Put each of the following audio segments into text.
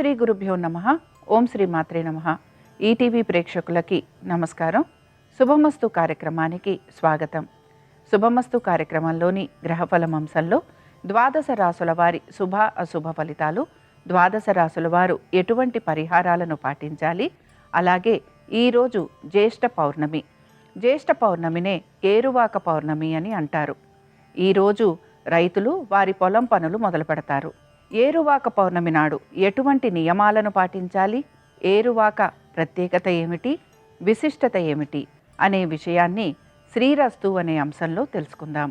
శ్రీ గురుభ్యో నమః. ఓం శ్రీ మాత్రే నమః. ఈటీవీ ప్రేక్షకులకి నమస్కారం. శుభమస్తు కార్యక్రమానికి స్వాగతం. శుభమస్తు కార్యక్రమంలోని గ్రహఫలం అంశంలో ద్వాదశ రాసుల వారి శుభ అశుభ ఫలితాలు, ద్వాదశ రాసుల వారు ఎటువంటి పరిహారాలను పాటించాలి, అలాగే ఈరోజు జ్యేష్ఠ పౌర్ణమి. జ్యేష్ఠ పౌర్ణమినే ఏరువాక పౌర్ణమి అని అంటారు. ఈరోజు రైతులు వారి పొలం పనులు మొదలు పెడతారు. ఏరువాక పౌర్ణమి నాడు ఎటువంటి నియమాలను పాటించాలి, ఏరువాక ప్రత్యేకత ఏమిటి, విశిష్టత ఏమిటి అనే విషయాన్ని శ్రీరస్తు అనే అంశంలో తెలుసుకుందాం.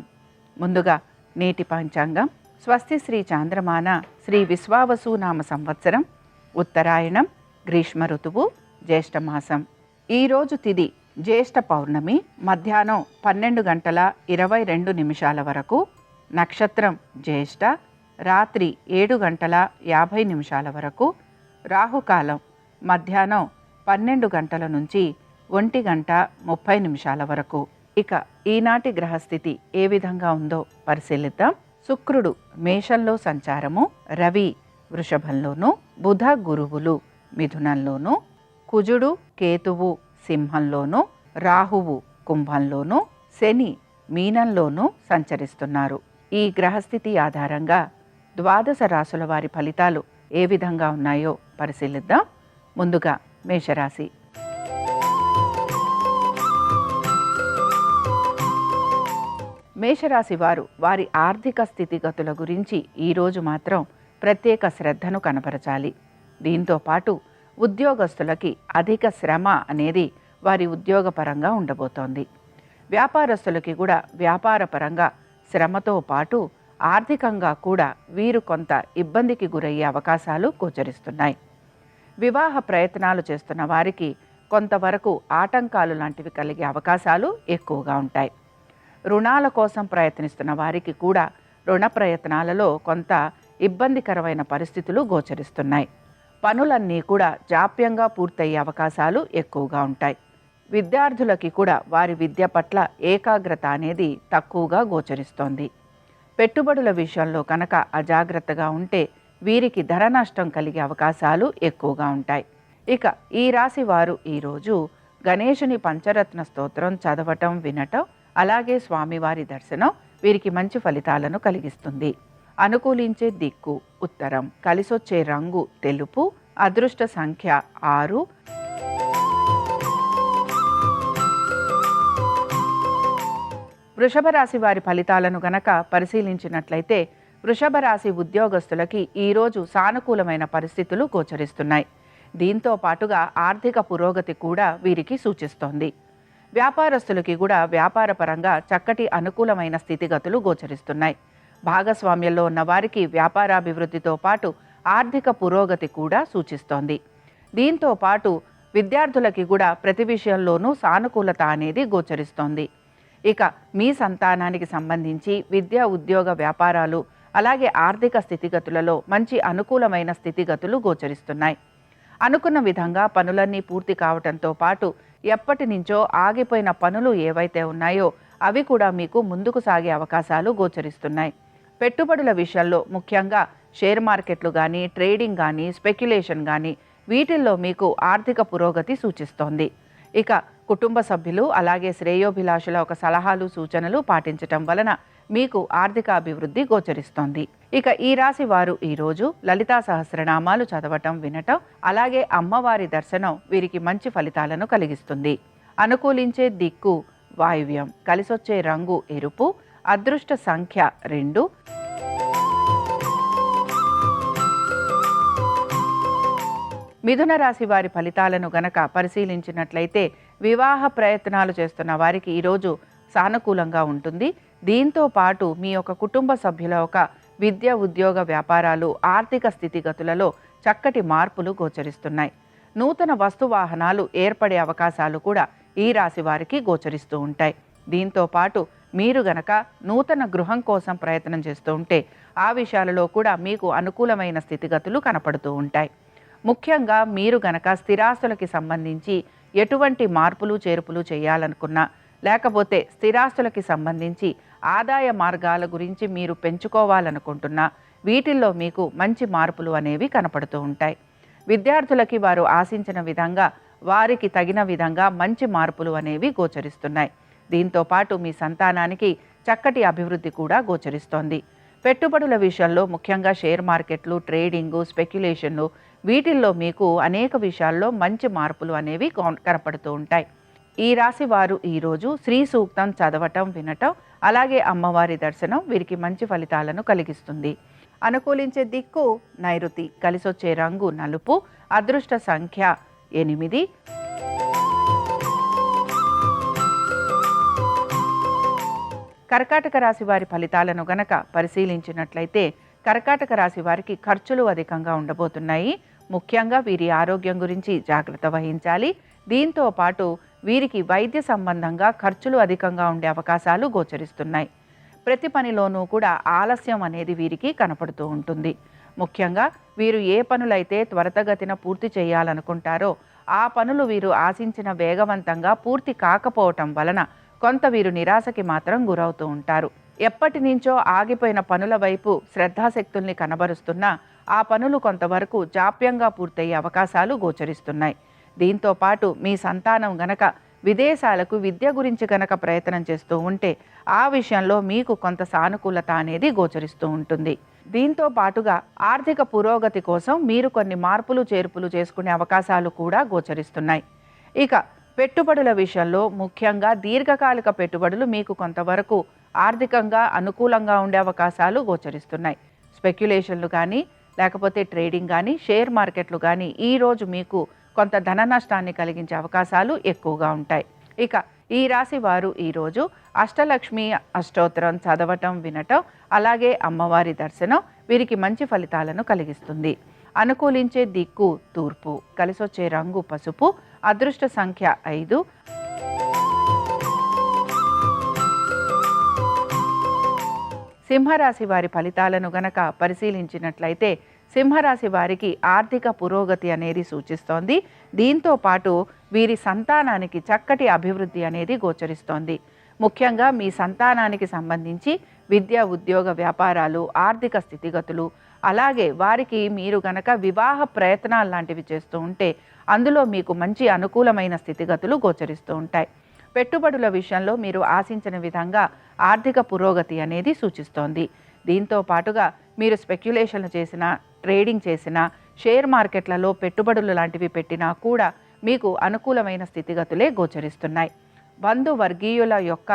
ముందుగా నేటి పంచాంగం. స్వస్తి శ్రీ చాంద్రమాన శ్రీ విశ్వావసు నామ సంవత్సరం, ఉత్తరాయణం, గ్రీష్మ ఋతువు, జ్యేష్ఠమాసం. ఈరోజు తిథి జ్యేష్ఠ పౌర్ణమి, మధ్యాహ్నం 12:22 వరకు. నక్షత్రం జ్యేష్ఠ, రాత్రి 7:50 వరకు. రాహుకాలం మధ్యాహ్నం 12 గంటల నుంచి 1:30 వరకు. ఇక ఈనాటి గ్రహస్థితి ఏ విధంగా ఉందో పరిశీలిద్దాం. శుక్రుడు మేషంలో సంచారము, రవి వృషభంలోను, బుధ గురువులు మిథునంలోను, కుజుడు కేతువు సింహంలోను, రాహువు కుంభంలోను, శని మీనంలోనూ సంచరిస్తున్నారు. ఈ గ్రహస్థితి ఆధారంగా ద్వాదశ రాసుల వారి ఫలితాలు ఏ విధంగా ఉన్నాయో పరిశీలిద్దాం. ముందుగా మేషరాశి. మేషరాశి వారు వారి ఆర్థిక స్థితిగతుల గురించి ఈరోజు మాత్రం ప్రత్యేక శ్రద్ధను కనపరచాలి. దీంతో పాటు ఉద్యోగస్తులకి అధిక శ్రమ అనేది వారి ఉద్యోగపరంగా ఉండబోతోంది. వ్యాపారస్తులకి కూడా వ్యాపారపరంగా శ్రమతో పాటు ఆర్థికంగా కూడా వీరు కొంత ఇబ్బందికి గురయ్యే అవకాశాలు గోచరిస్తున్నాయి. వివాహ ప్రయత్నాలు చేస్తున్న వారికి కొంతవరకు ఆటంకాలు లాంటివి కలిగే అవకాశాలు ఎక్కువగా ఉంటాయి. రుణాల కోసం ప్రయత్నిస్తున్న వారికి కూడా రుణ ప్రయత్నాలలో కొంత ఇబ్బందికరమైన పరిస్థితులు గోచరిస్తున్నాయి. పనులన్నీ కూడా జాప్యంగా పూర్తయ్యే అవకాశాలు ఎక్కువగా ఉంటాయి. విద్యార్థులకి కూడా వారి విద్య పట్ల ఏకాగ్రత అనేది తక్కువగా గోచరిస్తోంది. పెట్టుబడుల విషయంలో కనుక అజాగ్రత్తగా ఉంటే వీరికి ధర నష్టం కలిగే అవకాశాలు ఎక్కువగా ఉంటాయి. ఇక ఈ రాశి వారు ఈరోజు గణేశుని పంచరత్న స్తోత్రం చదవటం, వినటం, అలాగే స్వామివారి దర్శనం వీరికి మంచి ఫలితాలను కలిగిస్తుంది. అనుకూలించే దిక్కు ఉత్తరం, కలిసొచ్చే రంగు తెలుపు, అదృష్ట సంఖ్య 6. వృషభ రాశి వారి ఫలితాలను గనక పరిశీలించినట్లయితే వృషభ రాశి ఉద్యోగస్తులకి ఈరోజు సానుకూలమైన పరిస్థితులు గోచరిస్తున్నాయి. దీంతో పాటుగా ఆర్థిక పురోగతి కూడా వీరికి సూచిస్తోంది. వ్యాపారస్తులకి కూడా వ్యాపారపరంగా చక్కటి అనుకూలమైన స్థితిగతులు గోచరిస్తున్నాయి. భాగస్వామ్యంలో ఉన్న వారికి వ్యాపారాభివృద్ధితో పాటు ఆర్థిక పురోగతి కూడా సూచిస్తోంది. దీంతో పాటు విద్యార్థులకి కూడా ప్రతి విషయంలోనూ సానుకూలత అనేది గోచరిస్తోంది. ఇక మీ సంతానానికి సంబంధించి విద్య, ఉద్యోగ, వ్యాపారాలు, అలాగే ఆర్థిక స్థితిగతులలో మంచి అనుకూలమైన స్థితిగతులు గోచరిస్తున్నాయి. అనుకున్న విధంగా పనులన్నీ పూర్తి కావటంతో పాటు ఎప్పటి నుంచో ఆగిపోయిన పనులు ఏవైతే ఉన్నాయో అవి కూడా మీకు ముందుకు సాగే అవకాశాలు గోచరిస్తున్నాయి. పెట్టుబడుల విషయంలో ముఖ్యంగా షేర్ మార్కెట్లు కానీ, ట్రేడింగ్ కానీ, స్పెక్యులేషన్ కానీ వీటిల్లో మీకు ఆర్థిక పురోగతి సూచిస్తోంది. ఇక కుటుంబ సభ్యులు అలాగే శ్రేయోభిలాషుల ఒక సలహాలు, సూచనలు పాటించటం వలన మీకు ఆర్థిక అభివృద్ధి గోచరిస్తోంది. ఇక ఈ రాశి వారు ఈరోజు లలితా సహస్రనామాలు చదవటం, వినటం, అలాగే అమ్మవారి దర్శనం వీరికి మంచి ఫలితాలను కలిగిస్తుంది. అనుకూలించే దిక్కు వాయువ్యం, కలిసొచ్చే రంగు ఎరుపు, అదృష్ట సంఖ్య 2. మిథున రాశి వారి ఫలితాలను గనక పరిశీలించినట్లయితే వివాహ ప్రయత్నాలు చేస్తున్న వారికి ఈరోజు సానుకూలంగా ఉంటుంది. దీంతో పాటు మీ యొక్క కుటుంబ సభ్యుల ఒక విద్య, ఉద్యోగ, వ్యాపారాలు, ఆర్థిక స్థితిగతులలో చక్కటి మార్పులు గోచరిస్తున్నాయి. నూతన వస్తు వాహనాలు ఏర్పడే అవకాశాలు కూడా ఈ రాశి వారికి గోచరిస్తూ ఉంటాయి. దీంతో పాటు మీరు గనక నూతన గృహం కోసం ప్రయత్నం చేస్తూ ఉంటే ఆ విషయాలలో కూడా మీకు అనుకూలమైన స్థితిగతులు కనపడుతూ ఉంటాయి. ముఖ్యంగా మీరు గనక స్థిరాస్తులకి సంబంధించి ఎటువంటి మార్పులు, చేర్పులు చేయాలనుకున్నా, లేకపోతే స్థిరాస్తులకి సంబంధించి ఆదాయ మార్గాల గురించి మీరు పెంచుకోవాలనుకుంటున్నా వీటిల్లో మీకు మంచి మార్పులు అనేవి కనపడుతూ ఉంటాయి. విద్యార్థులకి వారు ఆశించిన విధంగా, వారికి తగిన విధంగా మంచి మార్పులు అనేవి గోచరిస్తున్నాయి. దీంతో పాటు మీ సంతానానికి చక్కటి అభివృద్ధి కూడా గోచరిస్తోంది. పెట్టుబడుల విషయంలో ముఖ్యంగా షేర్ మార్కెట్లు, ట్రేడింగు, స్పెక్యులేషన్లు, వీటిల్లో మీకు అనేక విషయాల్లో మంచి మార్పులు అనేవి కనపడుతూ ఉంటాయి. ఈ రాశి వారు ఈరోజు శ్రీ సూక్తం చదవటం, వినటం, అలాగే అమ్మవారి దర్శనం వీరికి మంచి ఫలితాలను కలిగిస్తుంది. అనుకూలించే దిక్కు నైరుతి, కలిసొచ్చే రంగు నలుపు, అదృష్ట సంఖ్య 8. కర్కాటక రాశి వారి ఫలితాలను గనక పరిశీలించినట్లయితే కర్కాటక రాశి వారికి ఖర్చులు అధికంగా ఉండబోతున్నాయి. ముఖ్యంగా వీరి ఆరోగ్యం గురించి జాగ్రత్త వహించాలి. దీంతో పాటు వీరికి వైద్య సంబంధంగా ఖర్చులు అధికంగా ఉండే అవకాశాలు గోచరిస్తున్నాయి. ప్రతి పనిలోనూ కూడా ఆలస్యం అనేది వీరికి కనపడుతూ ఉంటుంది. ముఖ్యంగా వీరు ఏ పనులైతే త్వరితగతిన పూర్తి చేయాలనుకుంటారో ఆ పనులు వీరు ఆశించిన వేగవంతంగా పూర్తి కాకపోవటం వలన కొంత వీరు నిరాశకి మాత్రం గురవుతూ ఉంటారు. ఎప్పటి నుంచో ఆగిపోయిన పనుల వైపు శ్రద్ధాశక్తుల్ని కనబరుస్తున్నా ఆ పనులు కొంతవరకు జాప్యంగా పూర్తయ్యే అవకాశాలు గోచరిస్తున్నాయి. దీంతో పాటు మీ సంతానం గనక విదేశాలకు విద్య గురించి గనక ప్రయత్నం చేస్తూ ఉంటే ఆ విషయంలో మీకు కొంత సానుకూలత అనేది గోచరిస్తూ ఉంటుంది. దీంతో పాటుగా ఆర్థిక పురోగతి కోసం మీరు కొన్ని మార్పులు చేర్పులు చేసుకునే అవకాశాలు కూడా గోచరిస్తున్నాయి. ఇక పెట్టుబడుల విషయంలో ముఖ్యంగా దీర్ఘకాలిక పెట్టుబడులు మీకు కొంతవరకు ఆర్థికంగా అనుకూలంగా ఉండే అవకాశాలు గోచరిస్తున్నాయి. స్పెక్యులేషన్లు కానీ, లేకపోతే ట్రేడింగ్ కానీ, షేర్ మార్కెట్లు కానీ ఈరోజు మీకు కొంత ధన నష్టాన్ని కలిగించే అవకాశాలు ఎక్కువగా ఉంటాయి. ఇక ఈ రాశి వారు ఈరోజు అష్టలక్ష్మి అష్టోత్తరం చదవటం, వినటం, అలాగే అమ్మవారి దర్శనం వీరికి మంచి ఫలితాలను కలిగిస్తుంది. అనుకూలించే దిక్కు తూర్పు, కలిసొచ్చే రంగు పసుపు, అదృష్ట సంఖ్య 5. సింహరాశి వారి ఫలితాలను గనక పరిశీలించినట్లయితే సింహరాశి వారికి ఆర్థిక పురోగతి అనేది సూచిస్తోంది. దీంతో పాటు వీరి సంతానానికి చక్కటి అభివృద్ధి అనేది గోచరిస్తోంది. ముఖ్యంగా మీ సంతానానికి సంబంధించి విద్య, ఉద్యోగ, వ్యాపారాలు, ఆర్థిక స్థితిగతులు, అలాగే వారికి మీరు గనక వివాహ ప్రయత్నాలు లాంటివి చేస్తూ ఉంటే అందులో మీకు మంచి అనుకూలమైన స్థితిగతులు గోచరిస్తూ ఉంటాయి. పెట్టుబడుల విషయంలో మీరు ఆశించిన విధంగా ఆర్థిక పురోగతి అనేది సూచిస్తోంది. దీంతో పాటుగా మీరు స్పెక్యులేషన్లు చేసినా, ట్రేడింగ్ చేసినా, షేర్ మార్కెట్లలో పెట్టుబడులు లాంటివి పెట్టినా కూడా మీకు అనుకూలమైన స్థితిగతులే గోచరిస్తున్నాయి. బంధువర్గీయుల యొక్క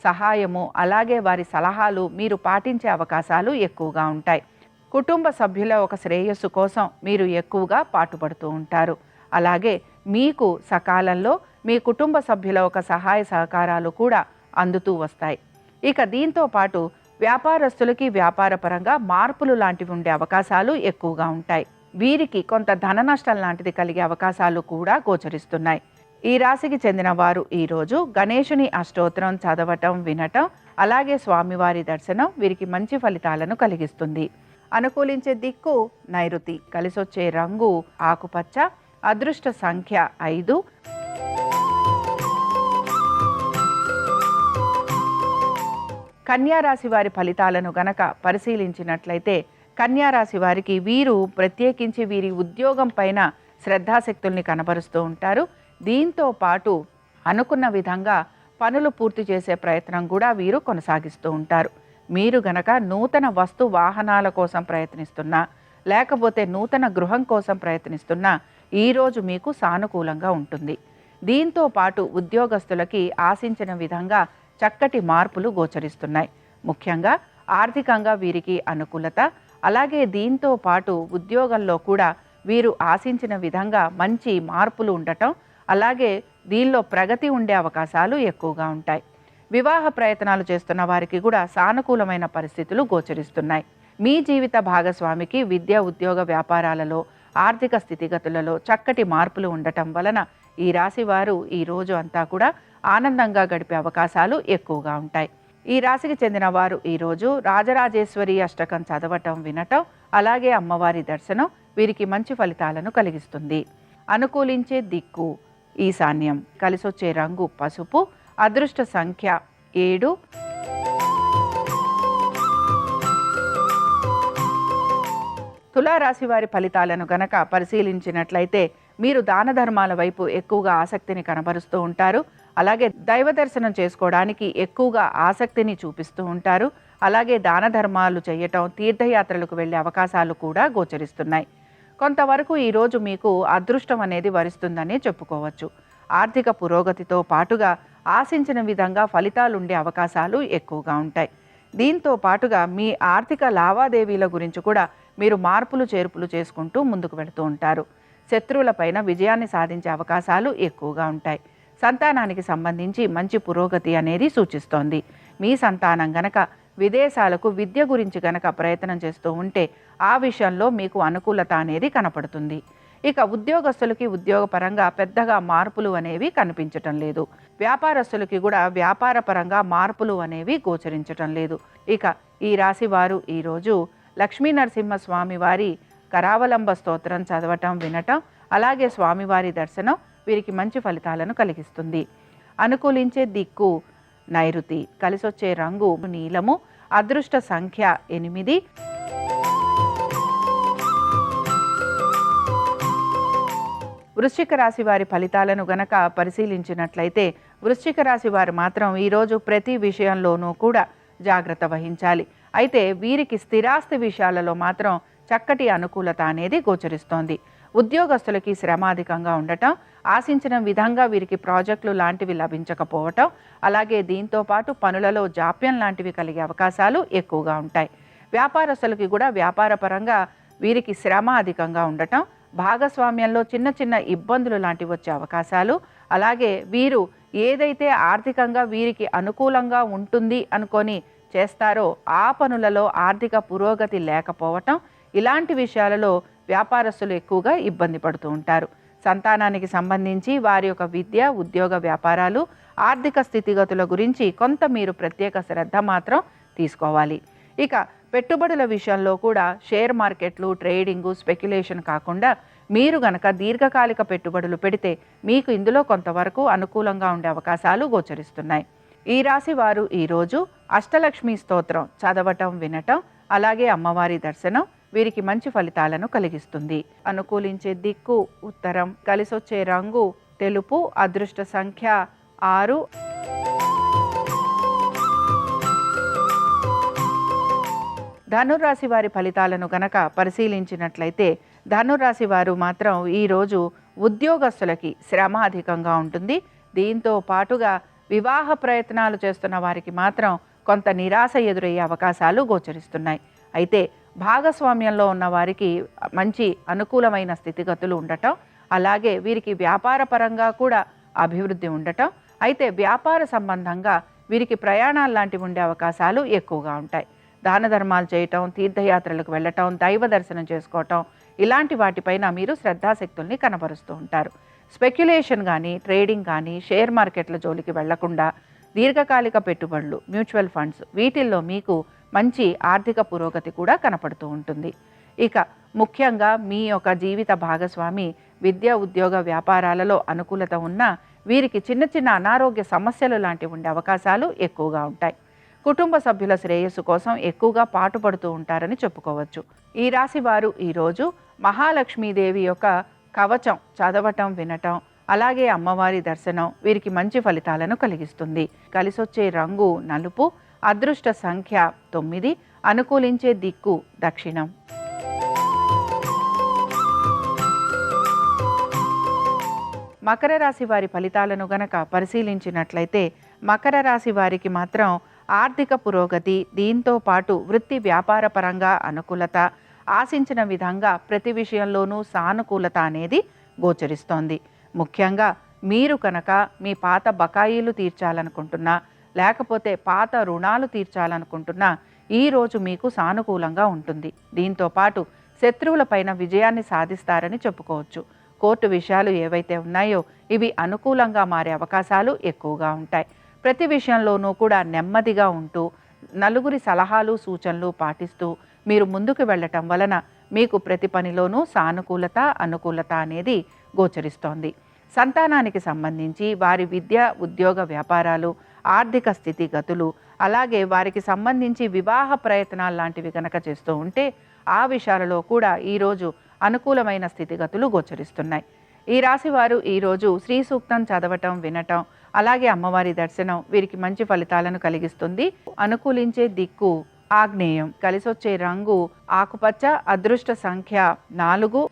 సహాయము, అలాగే వారి సలహాలు మీరు పాటించే అవకాశాలు ఎక్కువగా ఉంటాయి. కుటుంబ సభ్యుల ఒక శ్రేయస్సు కోసం మీరు ఎక్కువగా పాటుపడుతూ ఉంటారు. అలాగే మీకు సకాలంలో మీ కుటుంబ సభ్యుల ఒక సహాయ సహకారాలు కూడా అందుతూ వస్తాయి. ఇక దీంతో పాటు వ్యాపారస్తులకి వ్యాపారపరంగా మార్పులు లాంటివి ఉండే అవకాశాలు ఎక్కువగా ఉంటాయి. వీరికి కొంత ధన నష్టం లాంటిది కలిగే అవకాశాలు కూడా గోచరిస్తున్నాయి. ఈ రాశికి చెందిన వారు ఈరోజు గణేశుని అష్టోత్తరం చదవటం, వినటం, అలాగే స్వామివారి దర్శనం వీరికి మంచి ఫలితాలను కలిగిస్తుంది. అనుకూలించే దిక్కు నైరుతి, కలిసొచ్చే రంగు ఆకుపచ్చ, అదృష్ట సంఖ్య 5. కన్యారాశి వారి ఫలితాలను గనక పరిశీలించినట్లయితే కన్యారాశి వారికి వీరు ప్రత్యేకించి వీరి ఉద్యోగం పైన శ్రద్ధాశక్తుల్ని కనబరుస్తూ ఉంటారు. దీంతో పాటు అనుకున్న విధంగా పనులు పూర్తి చేసే ప్రయత్నం కూడా వీరు కొనసాగిస్తూ ఉంటారు. మీరు గనక నూతన వస్తు వాహనాల కోసం ప్రయత్నిస్తున్నా, లేకపోతే నూతన గృహం కోసం ప్రయత్నిస్తున్నా ఈరోజు మీకు సానుకూలంగా ఉంటుంది. దీంతో పాటు ఉద్యోగస్తులకి ఆశించిన విధంగా చక్కటి మార్పులు గోచరిస్తున్నాయి. ముఖ్యంగా ఆర్థికంగా వీరికి అనుకూలత, అలాగే దీంతో పాటు ఉద్యోగంలో కూడా వీరు ఆశించిన విధంగా మంచి మార్పులు ఉండటం, అలాగే దీనిలో ప్రగతి ఉండే అవకాశాలు ఎక్కువగా ఉంటాయి. వివాహ ప్రయత్నాలు చేస్తున్న వారికి కూడా సానుకూలమైన పరిస్థితులు గోచరిస్తున్నాయి. మీ జీవిత భాగస్వామికి విద్య, ఉద్యోగ, వ్యాపారాలలో, ఆర్థిక స్థితిగతులలో చక్కటి మార్పులు ఉండటం వలన ఈ రాశి వారు ఈ రోజు అంతా కూడా ఆనందంగా గడిపే అవకాశాలు ఎక్కువగా ఉంటాయి. ఈ రాశికి చెందిన వారు ఈరోజు రాజరాజేశ్వరి అష్టకం చదవటం, వినటం, అలాగే అమ్మవారి దర్శనం వీరికి మంచి ఫలితాలను కలిగిస్తుంది. అనుకూలించే దిక్కు ఈశాన్యం, కలిసొచ్చే రంగు పసుపు, అదృష్ట సంఖ్య 7. తులారాశి వారి ఫలితాలను గనక పరిశీలించినట్లయితే మీరు దాన ధర్మాల వైపు ఎక్కువగా ఆసక్తిని కనబరుస్తూ ఉంటారు. అలాగే దైవ దర్శనం చేసుకోవడానికి ఎక్కువగా ఆసక్తిని చూపిస్తూ ఉంటారు. అలాగే దాన ధర్మాలు చేయటం, తీర్థయాత్రలకు వెళ్ళే అవకాశాలు కూడా గోచరిస్తున్నాయి. కొంతవరకు ఈరోజు మీకు అదృష్టం అనేది వరిస్తుందని చెప్పుకోవచ్చు. ఆర్థిక పురోగతితో పాటుగా ఆశించిన విధంగా ఫలితాలుండే అవకాశాలు ఎక్కువగా ఉంటాయి. దీంతో పాటుగా మీ ఆర్థిక లావాదేవీల గురించి కూడా మీరు మార్పులు చేర్పులు చేసుకుంటూ ముందుకు వెళుతూ ఉంటారు. శత్రువులపైన విజయాన్ని సాధించే అవకాశాలు ఎక్కువగా ఉంటాయి. సంతానానికి సంబంధించి మంచి పురోగతి అనేది సూచిస్తోంది. మీ సంతానం గనక విదేశాలకు విద్య గురించి గనక ప్రయత్నం చేస్తూ ఉంటే ఆ విషయంలో మీకు అనుకూలత అనేది కనపడుతుంది. ఇక ఉద్యోగస్తులకి ఉద్యోగపరంగా పెద్దగా మార్పులు అనేవి కనిపించటం లేదు. వ్యాపారస్తులకి కూడా వ్యాపార పరంగా మార్పులు అనేవి గోచరించటం లేదు. ఇక ఈ రాశి వారు ఈరోజు లక్ష్మీ నరసింహస్వామి వారి కరావలంబ స్తోత్రం చదవటం, వినటం, అలాగే స్వామివారి దర్శనం వీరికి మంచి ఫలితాలను కలిగిస్తుంది. అనుకూలించే దిక్కు నైరుతి, కలిసొచ్చే రంగు నీలము, అదృష్ట సంఖ్య 8. వృశ్చిక రాశి వారి ఫలితాలను గనక పరిశీలించినట్లయితే వృశ్చిక రాశి వారు మాత్రం ఈరోజు ప్రతి విషయంలోనూ కూడా జాగ్రత్త వహించాలి. అయితే వీరికి స్థిరాస్తి విషయాలలో మాత్రం చక్కటి అనుకూలత అనేది గోచరిస్తోంది. ఉద్యోగస్తులకి శ్రమ అధికంగా ఉండటం, ఆశించిన విధంగా వీరికి ప్రాజెక్టులు లాంటివి లభించకపోవటం, అలాగే దీంతో పాటు పనులలో జాప్యం లాంటివి కలిగే అవకాశాలు ఎక్కువగా ఉంటాయి. వ్యాపారస్తులకి కూడా వ్యాపార పరంగా వీరికి శ్రమ అధికంగా ఉండటం, భాగస్వామ్యంలో చిన్న చిన్న ఇబ్బందులు లాంటివి వచ్చే అవకాశాలు, అలాగే వీరు ఏదైతే ఆర్థికంగా వీరికి అనుకూలంగా ఉంటుంది అనుకొని చేస్తారో ఆ పనులలో ఆర్థిక పురోగతి లేకపోవటం, ఇలాంటి విషయాలలో వ్యాపారస్తులు ఎక్కువగా ఇబ్బంది పడుతూ ఉంటారు. సంతానానికి సంబంధించి వారి యొక్క విద్య, ఉద్యోగ, వ్యాపారాలు, ఆర్థిక స్థితిగతుల గురించి కొంత మీరు ప్రత్యేక శ్రద్ధ మాత్రం తీసుకోవాలి. ఇక పెట్టుబడుల విషయంలో కూడా షేర్ మార్కెట్లు, ట్రేడింగు, స్పెక్యులేషన్ కాకుండా మీరు గనక దీర్ఘకాలిక పెట్టుబడులు పెడితే మీకు ఇందులో కొంతవరకు అనుకూలంగా ఉండే అవకాశాలు గోచరిస్తున్నాయి. ఈ రాశి వారు ఈరోజు అష్టలక్ష్మి స్తోత్రం చదవటం, వినటం, అలాగే అమ్మవారి దర్శనం వీరికి మంచి ఫలితాలను కలిగిస్తుంది. అనుకూలించే దిక్కు ఉత్తరం, కలిసొచ్చే రంగు తెలుపు, అదృష్ట సంఖ్య 6. ధనురాశి వారి ఫలితాలను గనక పరిశీలించినట్లయితే ధనురాశి వారు మాత్రం ఈరోజు ఉద్యోగస్తులకి శ్రమ అధికంగా ఉంటుంది. దీంతో పాటుగా వివాహ ప్రయత్నాలు చేస్తున్న వారికి మాత్రం కొంత నిరాశ ఎదురయ్యే అవకాశాలు గోచరిస్తున్నాయి. అయితే భాగస్వామ్యంలో ఉన్న వారికి మంచి అనుకూలమైన స్థితిగతులు ఉండటం, అలాగే వీరికి వ్యాపార పరంగా కూడా అభివృద్ధి ఉండటం, అయితే వ్యాపార సంబంధంగా వీరికి ప్రయాణాలు లాంటివి ఉండే అవకాశాలు ఎక్కువగా ఉంటాయి. దాన ధర్మాలు చేయటం, తీర్థయాత్రలకు వెళ్ళటం, దైవ దర్శనం చేసుకోవటం, ఇలాంటి వాటిపైన మీరు శ్రద్ధాశక్తుల్ని కనబరుస్తూ ఉంటారు. స్పెక్యులేషన్ కానీ, ట్రేడింగ్ కానీ, షేర్ మార్కెట్ల జోలికి వెళ్లకుండా దీర్ఘకాలిక పెట్టుబడులు, మ్యూచువల్ ఫండ్స్ వీటిల్లో మీకు మంచి ఆర్థిక పురోగతి కూడా కనపడుతూ ఉంటుంది. ఇక ముఖ్యంగా మీ యొక్క జీవిత భాగస్వామి విద్య, ఉద్యోగ, వ్యాపారాలలో అనుకూలత ఉన్నా వీరికి చిన్న చిన్న అనారోగ్య సమస్యలు లాంటివి ఉండే అవకాశాలు ఎక్కువగా ఉంటాయి. కుటుంబ సభ్యుల శ్రేయస్సు కోసం ఎక్కువగా పాటుపడుతూ ఉంటారని చెప్పుకోవచ్చు. ఈ రాశి వారు ఈరోజు మహాలక్ష్మీదేవి యొక్క కవచం చదవటం, వినటం, అలాగే అమ్మవారి దర్శనం వీరికి మంచి ఫలితాలను కలిగిస్తుంది. కలిసొచ్చే రంగు నలుపు, అదృష్ట సంఖ్య 9, అనుకూలించే దిక్కు దక్షిణం. మకర రాశి వారి ఫలితాలను గనక పరిశీలించినట్లయితే మకర రాశి వారికి మాత్రం ఆర్థిక పురోగతి, దీంతో పాటు వృత్తి వ్యాపార పరంగా అనుకూలత, ఆశించిన విధంగా ప్రతి విషయంలోనూ సానుకూలత అనేది గోచరిస్తోంది. ముఖ్యంగా మీరు కనుక మీ పాత బకాయిలు తీర్చాలనుకుంటున్నా, లేకపోతే పాత రుణాలు తీర్చాలనుకుంటున్నా ఈరోజు మీకు సానుకూలంగా ఉంటుంది. దీంతో పాటు శత్రువులపైన విజయాన్ని సాధిస్తారని చెప్పుకోవచ్చు. కోర్టు విషయాలు ఏవైతే ఉన్నాయో ఇవి అనుకూలంగా మారే అవకాశాలు ఎక్కువగా ఉంటాయి. ప్రతి విషయంలోనూ కూడా నెమ్మదిగా ఉంటూ నలుగురి సలహాలు, సూచనలు పాటిస్తూ మీరు ముందుకు వెళ్ళటం వలన మీకు ప్రతి పనిలోనూ సానుకూలత, అనుకూలత అనేది గోచరిస్తోంది. సంతానానికి సంబంధించి వారి విద్య, ఉద్యోగ, వ్యాపారాలు, ఆర్థిక స్థితిగతులు, అలాగే వారికి సంబంధించి వివాహ ప్రయత్నాలు లాంటివి కనుక చేస్తూ ఉంటే ఆ విషయాలలో కూడా ఈరోజు అనుకూలమైన స్థితిగతులు గోచరిస్తున్నాయి. ఈ రాశి వారు ఈరోజు శ్రీ సూక్తం చదవటం, వినటం, అలాగే అమ్మవారి దర్శనం వీరికి మంచి ఫలితాలను కలిగిస్తుంది. అనుకూలించే దిక్కు ఆగ్నేయం, కలిసొచ్చే రంగు ఆకుపచ్చ, అదృష్ట సంఖ్య 4.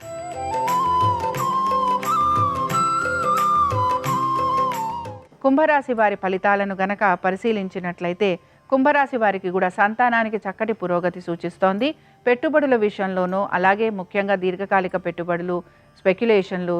కుంభరాశి వారి ఫలితాలను గనక పరిశీలించినట్లయితే కుంభరాశి వారికి కూడా సంతానానికి చక్కటి పురోగతి సూచిస్తోంది. పెట్టుబడుల విషయంలోనూ, అలాగే ముఖ్యంగా దీర్ఘకాలిక పెట్టుబడులు, స్పెక్యులేషన్లు,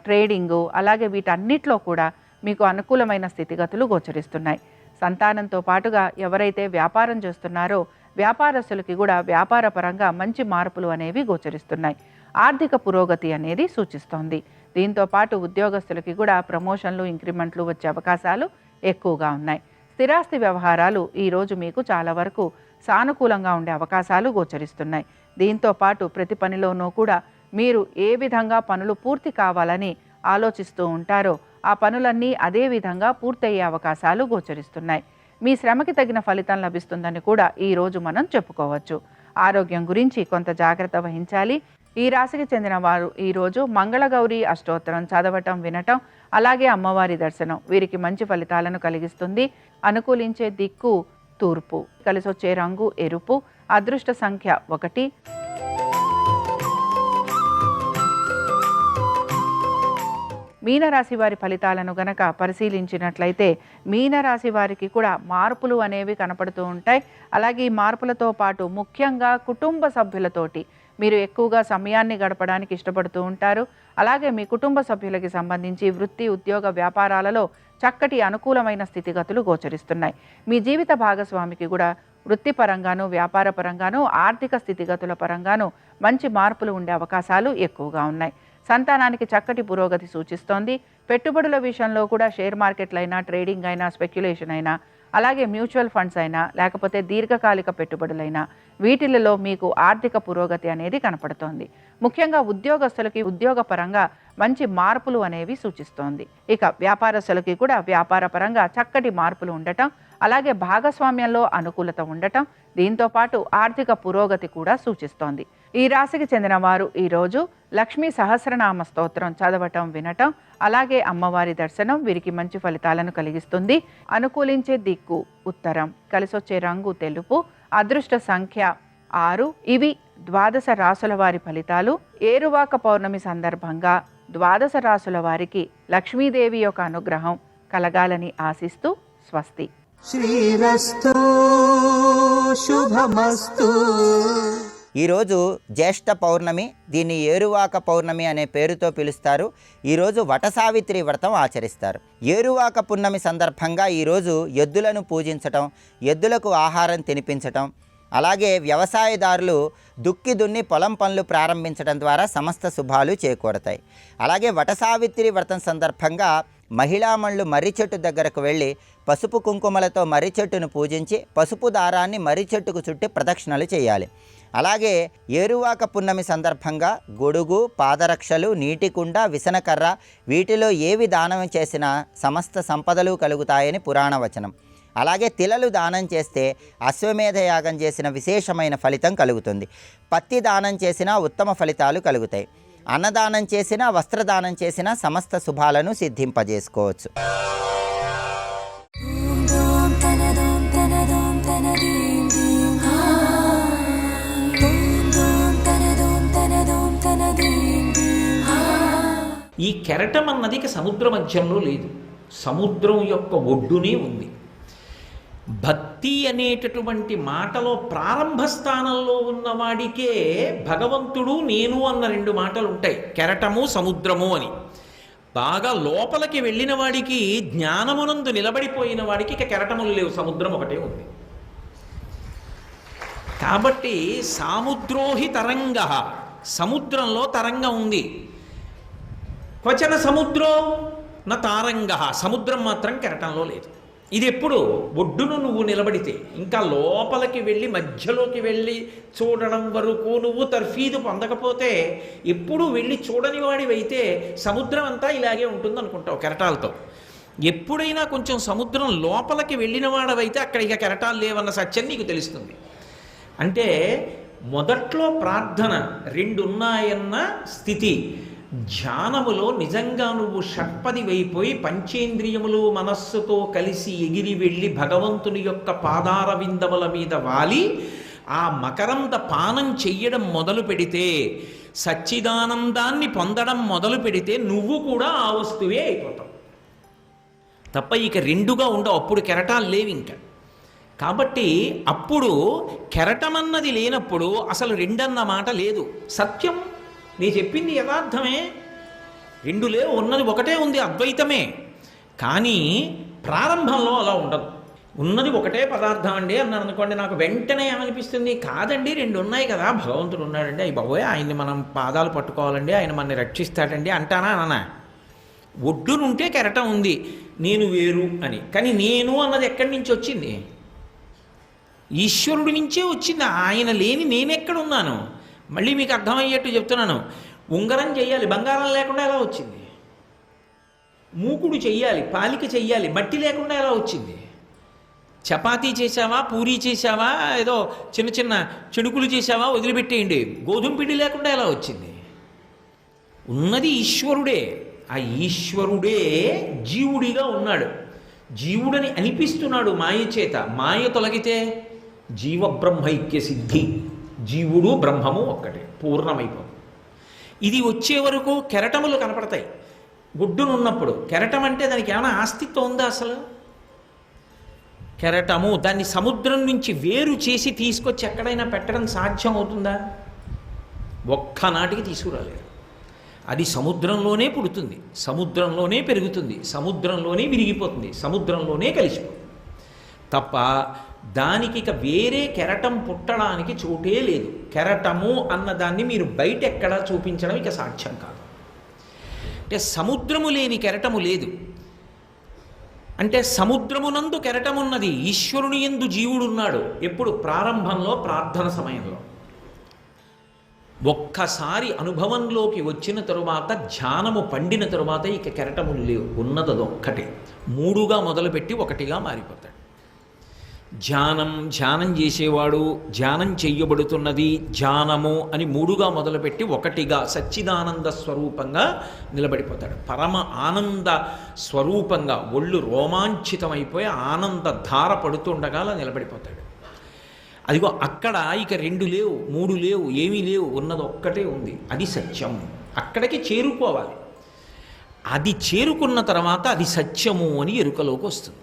ట్రేడింగు, అలాగే వీటన్నిటిలో కూడా మీకు అనుకూలమైన స్థితిగతులు గోచరిస్తున్నాయి. సంతానంతో పాటుగా ఎవరైతే వ్యాపారం చేస్తున్నారో వ్యాపారస్తులకి కూడా వ్యాపార పరంగా మంచి మార్పులు అనేవి గోచరిస్తున్నాయి. ఆర్థిక పురోగతి అనేది సూచిస్తోంది. దీంతో పాటు ఉద్యోగస్తులకి కూడా ప్రమోషన్లు, ఇంక్రిమెంట్లు వచ్చే అవకాశాలు ఎక్కువగా ఉన్నాయి. స్థిరాస్తి వ్యవహారాలు ఈరోజు మీకు చాలా వరకు సానుకూలంగా ఉండే అవకాశాలు గోచరిస్తున్నాయి. దీంతో పాటు ప్రతి పనిలోనూ కూడా మీరు ఏ విధంగా పనులు పూర్తి కావాలని ఆలోచిస్తూ ఉంటారో ఆ పనులన్నీ అదే విధంగా పూర్తయ్యే అవకాశాలు గోచరిస్తున్నాయి. మీ శ్రమకి తగిన ఫలితం లభిస్తుందని కూడా ఈరోజు మనం చెప్పుకోవచ్చు. ఆరోగ్యం గురించి కొంత జాగ్రత్త వహించాలి. ఈ రాశికి చెందిన వారు ఈరోజు మంగళగౌరి అష్టోత్తరం చదవటం, వినటం, అలాగే అమ్మవారి దర్శనం వీరికి మంచి ఫలితాలను కలిగిస్తుంది. అనుకూలించే దిక్కు తూర్పు, కలిసొచ్చే రంగు ఎరుపు, అదృష్ట సంఖ్య 1. మీనరాశి వారి ఫలితాలను గనక పరిశీలించినట్లయితే మీనరాశి వారికి కూడా మార్పులు అనేవి కనపడుతూ ఉంటాయి. అలాగే ఈ మార్పులతో పాటు ముఖ్యంగా కుటుంబ సభ్యులతోటి మీరు ఎక్కువగా సమయాన్ని గడపడానికి ఇష్టపడుతూ ఉంటారు. అలాగే మీ కుటుంబ సభ్యులకి సంబంధించి వృత్తి, ఉద్యోగ, వ్యాపారాలలో చక్కటి అనుకూలమైన స్థితిగతులు గోచరిస్తున్నాయి. మీ జీవిత భాగస్వామికి కూడా వృత్తిపరంగాను, వ్యాపార పరంగాను, ఆర్థిక స్థితిగతుల పరంగాను మంచి మార్పులు ఉండే అవకాశాలు ఎక్కువగా ఉన్నాయి. సంతానానికి చక్కటి పురోగతి సూచిస్తోంది. పెట్టుబడుల విషయంలో కూడా షేర్ మార్కెట్లైనా, ట్రేడింగ్ అయినా, స్పెక్యులేషన్ అయినా, అలాగే మ్యూచువల్ ఫండ్స్ అయినా, లేకపోతే దీర్ఘకాలిక పెట్టుబడులైనా వీటిలలో మీకు ఆర్థిక పురోగతి అనేది కనపడుతోంది. ముఖ్యంగా ఉద్యోగస్తులకి ఉద్యోగ పరంగా మంచి మార్పులు అనేవి సూచిస్తోంది. ఇక వ్యాపారస్తులకి కూడా వ్యాపార పరంగా చక్కటి మార్పులు ఉండటం, అలాగే భాగస్వామ్యంలో అనుకూలత ఉండటం, దీంతో పాటు ఆర్థిక పురోగతి కూడా సూచిస్తోంది. ఈ రాశికి చెందిన వారు ఈరోజు లక్ష్మీ సహస్రనామ స్తోత్రం చదవటం, వినటం, అలాగే అమ్మవారి దర్శనం వీరికి మంచి ఫలితాలను కలిగిస్తుంది. అనుకూలించే దిక్కు ఉత్తరం, కలిసొచ్చే రంగు తెలుపు, అదృష్ట సంఖ్య 6. ఇవి ద్వాదశ రాసుల వారి ఫలితాలు. ఏరువాక పౌర్ణమి సందర్భంగా ద్వాదశ రాసుల వారికి లక్ష్మీదేవి యొక్క అనుగ్రహం కలగాలని ఆశిస్తూ స్వస్తి. శ్రీరస్తు శుభమస్తు. ఈరోజు జ్యేష్ఠ పౌర్ణమి, దీన్ని ఏరువాక పౌర్ణమి అనే పేరుతో పిలుస్తారు. ఈరోజు వటసావిత్రి వ్రతం ఆచరిస్తారు. ఏరువాక పున్నమి సందర్భంగా ఈరోజు ఎద్దులను పూజించటం, ఎద్దులకు ఆహారం తినిపించటం, అలాగే వ్యవసాయదారులు దుక్కి దున్ని పొలం పనులు ప్రారంభించడం ద్వారా సమస్త శుభాలు చేకూరతాయి. అలాగే వటసావిత్రి వ్రతం సందర్భంగా మహిళామణులు మర్రి చెట్టు దగ్గరకు వెళ్ళి పసుపు కుంకుమలతో మర్రి చెట్టును పూజించి పసుపు దారాన్ని మర్రి చెట్టుకు చుట్టి ప్రదక్షిణలు చేయాలి. అలాగే ఏరువాక పున్నమి సందర్భంగా గొడుగు, పాదరక్షలు, నీటికుండ, విసనకర్ర వీటిలో ఏవి దానం చేసినా సమస్త సంపదలు కలుగుతాయని పురాణ వచనం. అలాగే తిలలు దానం చేస్తే అశ్వమేధ యాగం చేసిన విశేషమైన ఫలితం కలుగుతుంది. పత్తి దానం చేసినా ఉత్తమ ఫలితాలు కలుగుతాయి. అన్నదానం చేసినా, వస్త్రదానం చేసినా సమస్త శుభాలను సిద్ధింపజేసుకోవచ్చు. ఈ కెరటం అన్నది సముద్ర మధ్యంలో లేదు, సముద్రం యొక్క ఒడ్డునే ఉంది. భక్తి అనేటటువంటి మాటలో ప్రారంభ స్థానంలో ఉన్నవాడికే భగవంతుడు, నేను అన్న 2 మాటలు ఉంటాయి, కెరటము, సముద్రము అని. బాగా లోపలికి వెళ్ళిన వాడికి, జ్ఞానమునందు నిలబడిపోయిన వాడికి ఇక కెరటములు లేవు, సముద్రం ఒకటే ఉంది. కాబట్టి సాముద్రోహి తరంగ, సముద్రంలో తరంగం ఉంది. క్వచన సముద్రో నా తారంగ, సముద్రం మాత్రం కెరటంలో లేదు. ఇది ఎప్పుడు ఒడ్డును నువ్వు నిలబడితే, ఇంకా లోపలికి వెళ్ళి మధ్యలోకి వెళ్ళి చూడడం వరకు నువ్వు తర్ఫీదు పొందకపోతే, ఎప్పుడు వెళ్ళి చూడని వాడివైతే సముద్రం అంతా ఇలాగే ఉంటుంది అనుకుంటావు కెరటాలతో. ఎప్పుడైనా కొంచెం సముద్రం లోపలికి వెళ్ళిన వాడవైతే అక్కడ ఇక కెరటాలు లేవన్న సత్యం నీకు తెలుస్తుంది. అంటే మొదట్లో ప్రార్థన రెండున్నాయన్న స్థితి, ధ్యానములో నిజంగా నువ్వు షట్పది వైపోయి పంచేంద్రియములు మనస్సుతో కలిసి ఎగిరి వెళ్ళి భగవంతుని యొక్క పాదార విందముల మీద వాలి ఆ మకరంద పానం చెయ్యడం మొదలు పెడితే, సచ్చిదానందాన్ని పొందడం మొదలు పెడితే నువ్వు కూడా ఆ వస్తువే అయిపోతావు తప్ప ఇక రెండుగా ఉండవు. అప్పుడు కెరటాలు లేవు ఇంకా. కాబట్టి అప్పుడు కెరటమన్నది లేనప్పుడు అసలు రెండన్న మాట లేదు. సత్యం నీ చెప్పింది యథార్థమే, రెండు లేవు, ఉన్నది ఒకటే ఉంది, అద్వైతమే. కానీ ప్రారంభంలో అలా ఉండదు. ఉన్నది ఒకటే పదార్థం అండి అన్నాను అనుకోండి, నాకు వెంటనే ఏమనిపిస్తుంది, కాదండి రెండు ఉన్నాయి కదా, భగవంతుడు ఉన్నాడండి, అయ్యి బాబోయ్ ఆయన్ని మనం పాదాలు పట్టుకోవాలండి, ఆయన మనని రక్షిస్తాడండి అంటానా అనా? ఒడ్డునుంటే కెరటం ఉంది, నేను వేరు అని. కానీ నేను అన్నది ఎక్కడి నుంచి వచ్చింది? ఈశ్వరుడి నుంచే వచ్చింది. ఆయన లేని నేనెక్కడున్నాను? మళ్ళీ మీకు అర్థమయ్యేట్టు చెప్తున్నాను. ఉంగరం చెయ్యాలి, బంగారం లేకుండా ఎలా వచ్చింది? మూకుడు చెయ్యాలి, పాలిక చెయ్యాలి, మట్టి లేకుండా ఎలా వచ్చింది? చపాతీ చేసావా, పూరీ చేసావా, ఏదో చిన్న చిన్న చెణుకులు చేసావా, వదిలిపెట్టేయండి, గోధుమ పిండి లేకుండా ఎలా వచ్చింది? ఉన్నది ఈశ్వరుడే. ఆ ఈశ్వరుడే జీవుడిగా ఉన్నాడు, జీవుడని అనిపిస్తున్నాడు మాయ చేత. మాయ తొలగితే జీవబ్రహ్మైక్య సిద్ధి, జీవుడు బ్రహ్మము ఒక్కటే, పూర్ణమైపోతుంది. ఇది వచ్చే వరకు కెరటములు కనపడతాయి. గుడ్డునున్నప్పుడు కెరటం అంటే దానికి ఏమైనా ఆస్తిత్వం ఉందా అసలు? కెరటము దాన్ని సముద్రం నుంచి వేరు చేసి తీసుకొచ్చి ఎక్కడైనా పెట్టడం సాధ్యం అవుతుందా? ఒక్కనాటికి తీసుకురాలేరు. అది సముద్రంలోనే పుడుతుంది, సముద్రంలోనే పెరుగుతుంది, సముద్రంలోనే విరిగిపోతుంది, సముద్రంలోనే కలిసిపోతుంది తప్ప దానికి ఇక వేరే కెరటం పుట్టడానికి చోటే లేదు. కెరటము అన్నదాన్ని మీరు బయట ఎక్కడా చూపించడం ఇక సాధ్యం కాదు. అంటే సముద్రము లేని కెరటము లేదు. అంటే సముద్రమునందు కెరటమున్నది, ఈశ్వరుని యందు జీవుడున్నాడు. ఎప్పుడు? ప్రారంభంలో, ప్రార్థన సమయంలో. ఒక్కసారి అనుభవంలోకి వచ్చిన తరువాత, ధ్యానము పండిన తరువాత ఇక కెరటములు లేవు, ఉన్నదొక్కటే. మూడుగా మొదలుపెట్టి ఒకటిగా మారిపోతాడు. ధ్యానం చేసేవాడు, ధ్యానం చెయ్యబడుతున్నది, ధ్యానము అని మూడుగా మొదలుపెట్టి ఒకటిగా సచ్చిదానంద స్వరూపంగా నిలబడిపోతాడు. పరమ ఆనంద స్వరూపంగా ఒళ్ళు రోమాంచితమైపోయి ఆనంద ధార పడుతుండగా అలా నిలబడిపోతాడు. అదిగో అక్కడ ఇక రెండు లేవు, మూడు లేవు, ఏమీ లేవు, ఉన్నది ఒక్కటే ఉంది. అది సత్యం. అక్కడికి చేరుకోవాలి. అది చేరుకున్న తర్వాత అది సత్యము అని ఎరుకలోకి వస్తుంది.